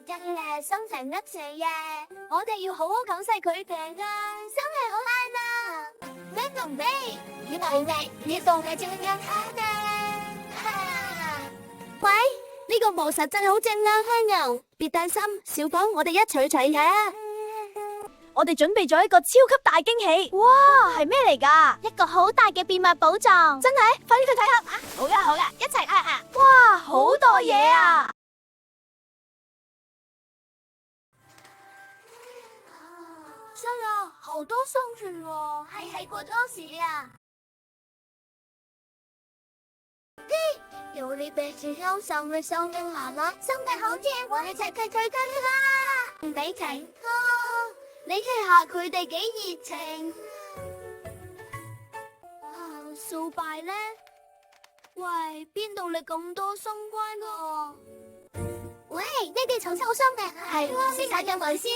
真係心情一時啊！我哋要好好感謝佢哋啊！真係好啱啊！咩同咩？你係咪你當係正啱啱啊？喂，呢個模實真好正啊，香牛！別擔心，小講我哋一齊去睇下。我哋準備咗一個超級大驚喜，哇，係咩嚟㗎？一個好大嘅秘密寶藏，真係，快啲去睇下！好啦好啦，一齊啊！哇，好多嘢啊！真啊，好多松樹喎，係過多時啊！有你鼻住優秀嘅收音媽媽，真係好正，我哋一齊睇佢跟啦！唔俾停，你睇下佢哋幾熱情。掃敗咧？喂，邊度嚟咁多松關㗎？喂，你哋重新好心嘅，係，先睇緊佢先。